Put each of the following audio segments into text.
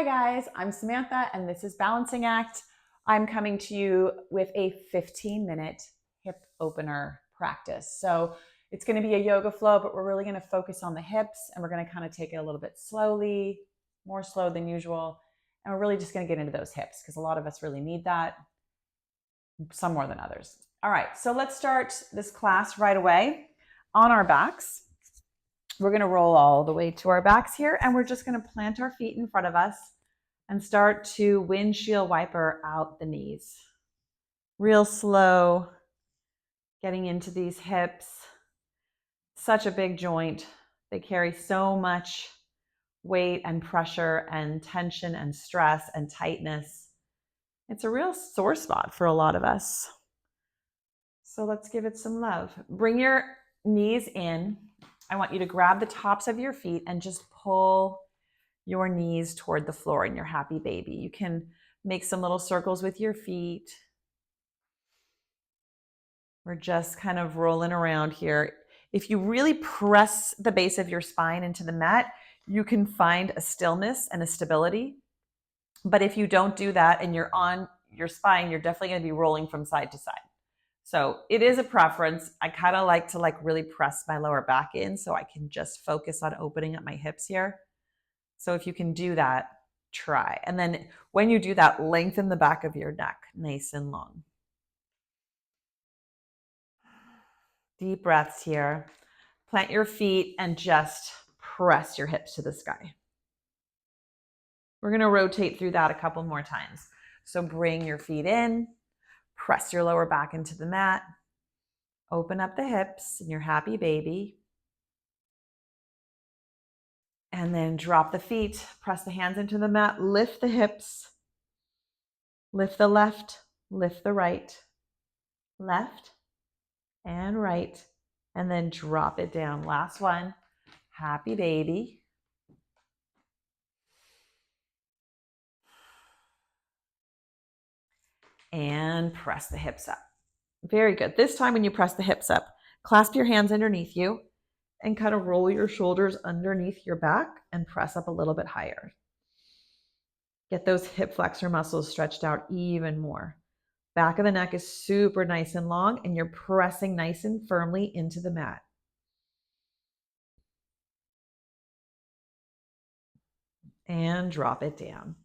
Hi guys, I'm Samantha and this is Balancing Act. I'm coming to you with a 15-minute hip opener practice. So it's going to be a yoga flow, but we're really going to focus on the hips and we're going to kind of take it a little bit slowly, more slow than usual. And we're really just going to get into those hips because a lot of us really need that, some more than others. All right, so let's start this class right away on our backs. We're going to roll all the way to our backs here, and we're just going to plant our feet in front of us and start to windshield wiper out the knees. Real slow, getting into these hips. Such a big joint. They carry so much weight and pressure and tension and stress and tightness. It's a real sore spot for a lot of us. So let's give it some love. Bring your knees in. I want you to grab the tops of your feet and just pull your knees toward the floor in your happy baby. You can make some little circles with your feet. We're just kind of rolling around here. If you really press the base of your spine into the mat, you can find a stillness and a stability. But if you don't do that and you're on your spine, you're definitely going to be rolling from side to side. So it is a preference. I kind of like to really press my lower back in so I can just focus on opening up my hips here. So if you can do that, try. And then when you do that, lengthen the back of your neck nice and long. Deep breaths here. Plant your feet and just press your hips to the sky. We're going to rotate through that a couple more times. So bring your feet in, press your lower back into the mat, open up the hips in your happy baby, and then drop the feet, press the hands into the mat, lift the hips, lift the left, lift the right, left and right, and then drop it down. Last one, happy baby. And press the hips up. Very good. This time when you press the hips up, clasp your hands underneath you and kind of roll your shoulders underneath your back and press up a little bit higher. Get those hip flexor muscles stretched out even more. Back of the neck is super nice and long, and you're pressing nice and firmly into the mat. And drop it down.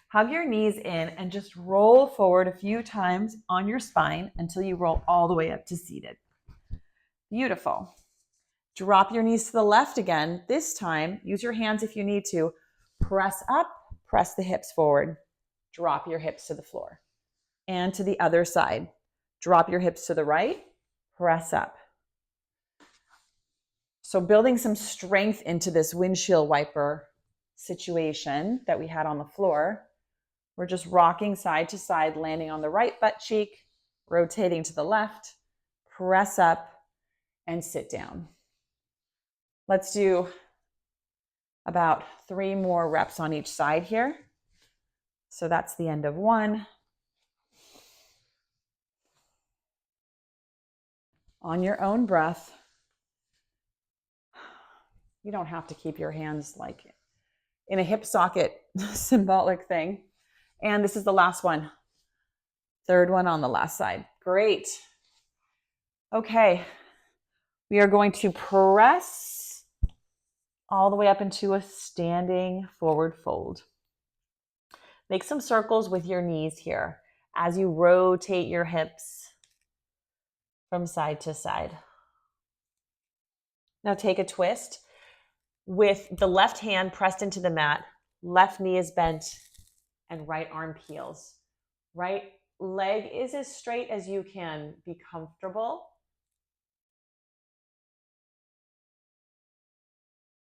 Hug your knees in and just roll forward a few times on your spine until you roll all the way up to seated. Beautiful. Drop your knees to the left again. This time, use your hands if you need to. Press up, press the hips forward. Drop your hips to the floor. And to the other side. Drop your hips to the right, press up. So building some strength into this windshield wiper situation that we had on the floor. We're just rocking side to side, landing on the right butt cheek, rotating to the left, press up, and sit down. Let's do about 3 more reps on each side here. So that's the end of one. On your own breath. You don't have to keep your hands like in a hip socket symbolic thing. And this is the last one. 3rd one on the last side. Great. Okay. We are going to press all the way up into a standing forward fold. Make some circles with your knees here as you rotate your hips from side to side. Now take a twist with the left hand pressed into the mat, left knee is bent, and right arm peels. Right leg is as straight as you can be comfortable.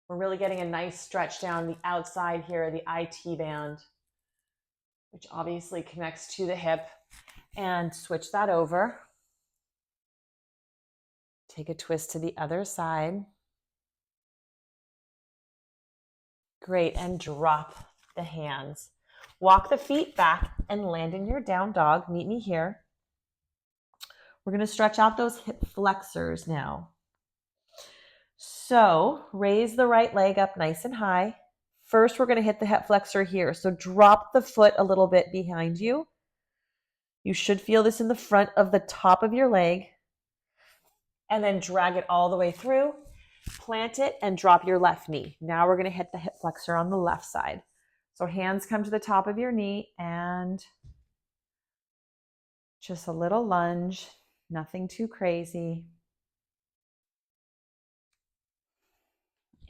We're really getting a nice stretch down the outside here, the IT band, which obviously connects to the hip. And switch that over. Take a twist to the other side. Great, and drop the hands. Walk the feet back and land in your down dog. Meet me here. We're going to stretch out those hip flexors now. So raise the right leg up nice and high. First, we're going to hit the hip flexor here. So drop the foot a little bit behind you. You should feel this in the front of the top of your leg. And then drag it all the way through. Plant it and drop your left knee. Now we're going to hit the hip flexor on the left side. So hands come to the top of your knee and just a little lunge, nothing too crazy.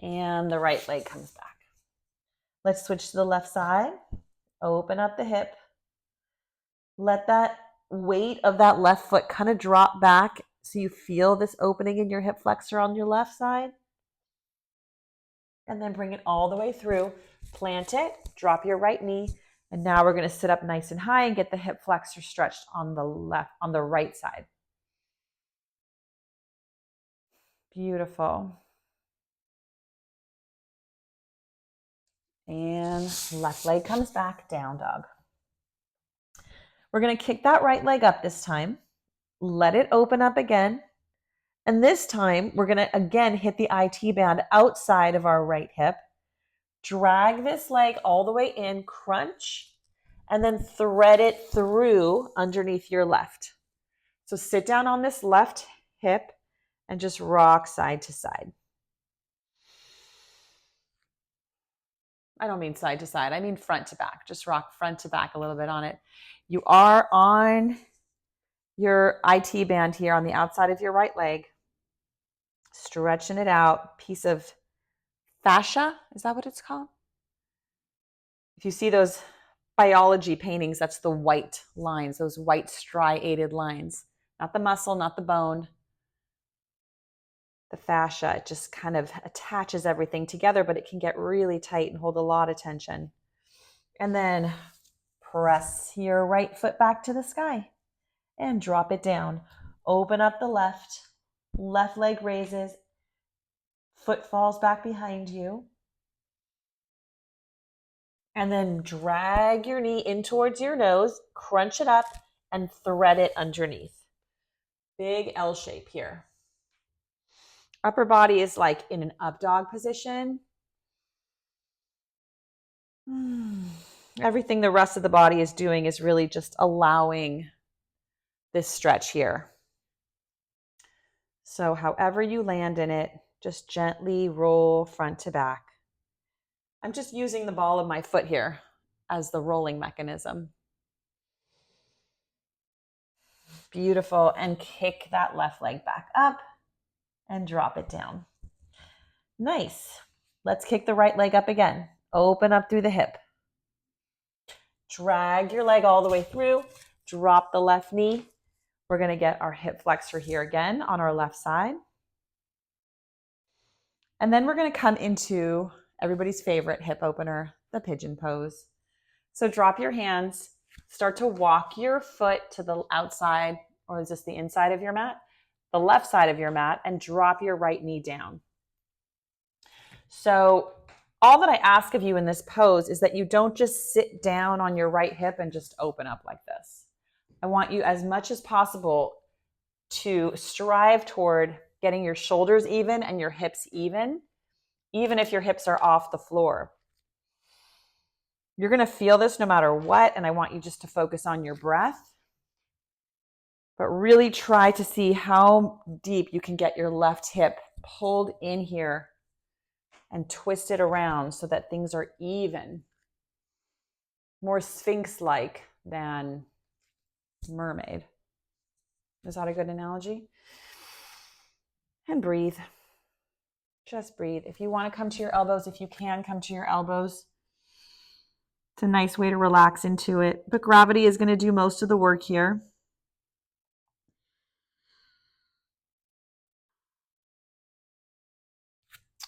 And the right leg comes back. Let's switch to the left side. Open up the hip. Let that weight of that left foot kind of drop back so you feel this opening in your hip flexor on your left side. And then bring it all the way through. Plant it, drop your right knee, and now we're going to sit up nice and high and get the hip flexor stretched on the right side. Beautiful. And left leg comes back, down dog. We're going to kick that right leg up this time. Let it open up again. And this time, we're going to again hit the IT band outside of our right hip. Drag this leg all the way in, crunch, and then thread it through underneath your left. So sit down on this left hip and just rock side to side. I don't mean side to side. I mean front to back. Just rock front to back a little bit on it. You are on your IT band here on the outside of your right leg. Stretching it out. Piece of fascia. Is that what it's called? If you see those biology paintings, that's the white lines, those white striated lines. Not the muscle, not the bone. The fascia, it just kind of attaches everything together, but it can get really tight and hold a lot of tension. And then press your right foot back to the sky and drop it down. Open up the left leg raises, foot falls back behind you. And then drag your knee in towards your nose, crunch it up, and thread it underneath. Big L shape here. Upper body is like in an up dog position. Everything the rest of the body is doing is really just allowing this stretch here. So however you land in it, just gently roll front to back. I'm just using the ball of my foot here as the rolling mechanism. Beautiful. And kick that left leg back up and drop it down. Nice. Let's kick the right leg up again. Open up through the hip. Drag your leg all the way through. Drop the left knee. We're going to get our hip flexor here again on our left side. And then we're going to come into everybody's favorite hip opener, the pigeon pose. So drop your hands. Start to walk your foot to the outside, or is this the inside of your mat? The left side of your mat, and drop your right knee down. So all that I ask of you in this pose is that you don't just sit down on your right hip and just open up like this. I want you as much as possible to strive toward getting your shoulders even and your hips even if your hips are off the floor. You're going to feel this no matter what, and I want you just to focus on your breath. But really try to see how deep you can get your left hip pulled in here and twist it around so that things are even. More sphinx-like than mermaid. Is that a good analogy? And breathe. Just breathe. If you want to come to your elbows, if you can come to your elbows, it's a nice way to relax into it. But gravity is going to do most of the work here.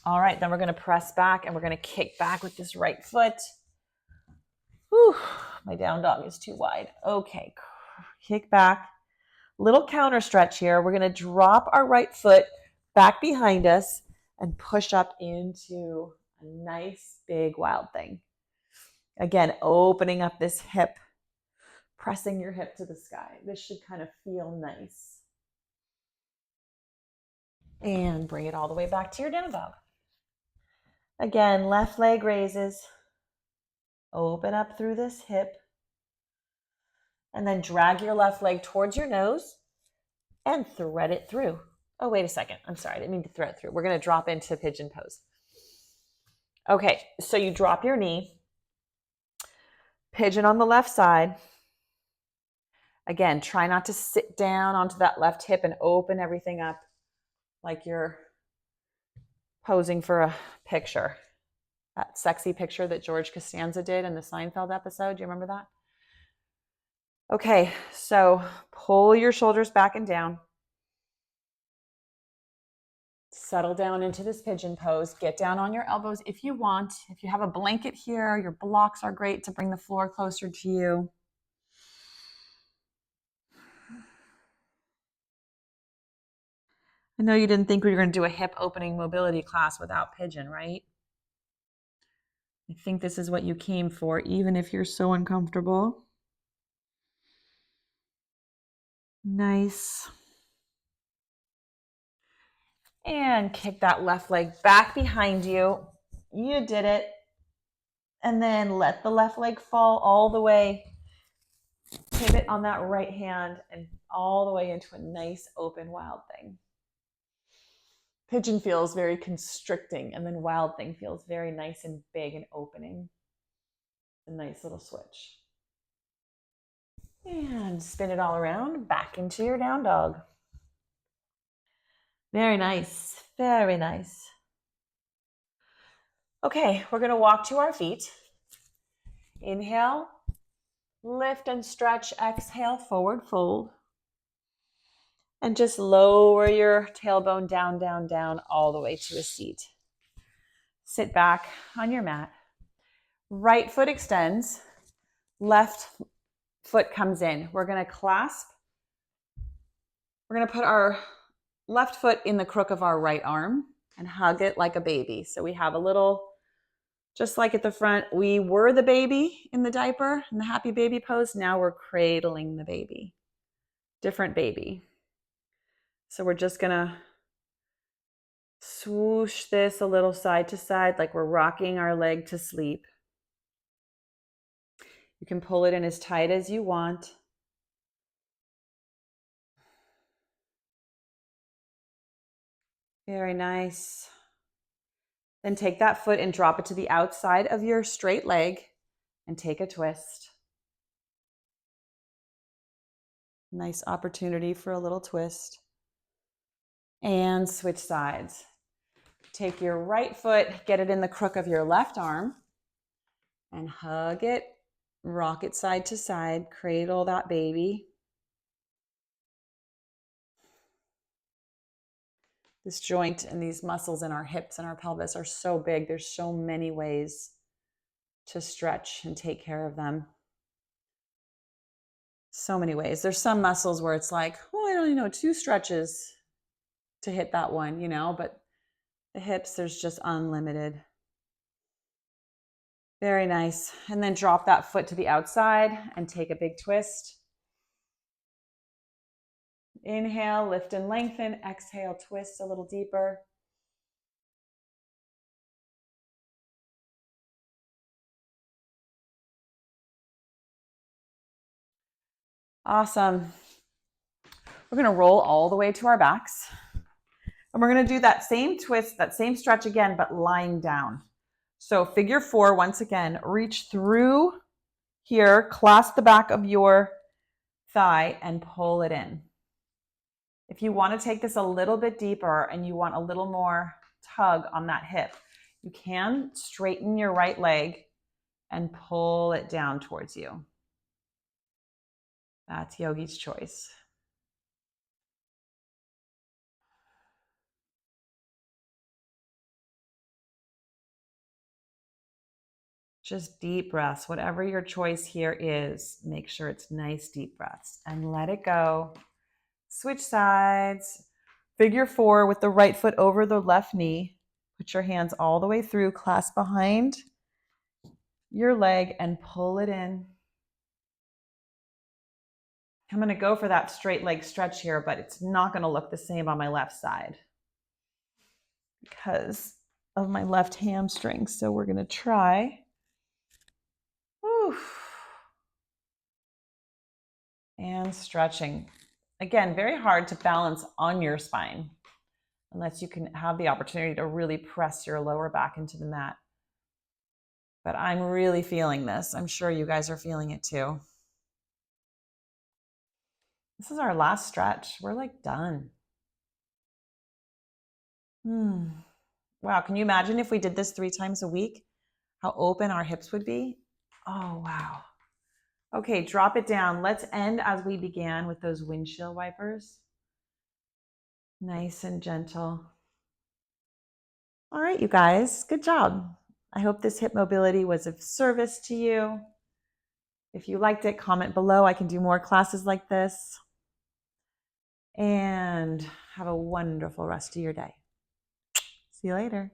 All right, then we're going to press back and we're going to kick back with this right foot. Whew, my down dog is too wide. Okay, kick back. Little counter stretch here. We're going to drop our right foot back behind us and push up into a nice big wild thing. Again, opening up this hip, pressing your hip to the sky. This should kind of feel nice. And bring it all the way back to your down dog. Again, left leg raises. Open up through this hip. And then drag your left leg towards your nose and thread it through. Oh, wait a second. I'm sorry. I didn't mean to thread it through. We're going to drop into pigeon pose. Okay, so you drop your knee. Pigeon on the left side. Again, try not to sit down onto that left hip and open everything up like you're posing for a picture. That sexy picture that George Costanza did in the Seinfeld episode. Do you remember that? Okay, so pull your shoulders back and down. Settle down into this pigeon pose. Get down on your elbows if you want. If you have a blanket here, your blocks are great to bring the floor closer to you. I know you didn't think we were going to do a hip opening mobility class without pigeon, right? I think this is what you came for, even if you're so uncomfortable. Nice. And kick that left leg back behind you. You did it. And then let the left leg fall all the way. Pivot on that right hand and all the way into a nice open wild thing. Pigeon feels very constricting, and then wild thing feels very nice and big and opening. A nice little switch. And spin it all around, back into your down dog. Very nice, very nice. Okay, we're gonna walk to our feet. Inhale, lift and stretch, exhale, forward fold. And just lower your tailbone down, down, down, all the way to a seat. Sit back on your mat. Right foot extends, left foot comes in. We're gonna clasp. We're gonna put our left foot in the crook of our right arm and hug it like a baby. So we have a little, just like at the front, we were the baby in the diaper, in the happy baby pose. Now we're cradling the baby. Different baby. So we're just gonna swoosh this a little side to side like we're rocking our leg to sleep. You can pull it in as tight as you want. Very nice. Then take that foot and drop it to the outside of your straight leg and take a twist. Nice opportunity for a little twist. And switch sides. Take your right foot, get it in the crook of your left arm and hug it, rock it side to side, cradle that baby. This joint and these muscles in our hips and our pelvis are so big. There's so many ways to stretch and take care of them. So many ways. There's some muscles where it's like, oh, I don't know, 2 stretches to hit that one, but the hips, there's just unlimited. Very nice. And then drop that foot to the outside and take a big twist. Inhale, lift and lengthen. Exhale, twist a little deeper. Awesome. We're going to roll all the way to our backs. And we're going to do that same twist, that same stretch again, but lying down. So figure 4, once again, reach through here, clasp the back of your thigh and pull it in. If you want to take this a little bit deeper and you want a little more tug on that hip, you can straighten your right leg and pull it down towards you. That's Yogi's choice. Just deep breaths. Whatever your choice here is, make sure it's nice deep breaths and let it go. Switch sides. Figure 4 with the right foot over the left knee. Put your hands all the way through, clasp behind your leg and pull it in. I'm going to go for that straight leg stretch here, but it's not going to look the same on my left side because of my left hamstring. So we're going to try. Whew. And stretching. Again, very hard to balance on your spine unless you can have the opportunity to really press your lower back into the mat. But I'm really feeling this. I'm sure you guys are feeling it too. This is our last stretch. We're like done. Wow, can you imagine if we did this 3 times a week? How open our hips would be? Oh, wow. Okay, drop it down. Let's end as we began with those windshield wipers. Nice and gentle. All right, you guys, good job. I hope this hip mobility was of service to you. If you liked it, comment below. I can do more classes like this. And have a wonderful rest of your day. See you later.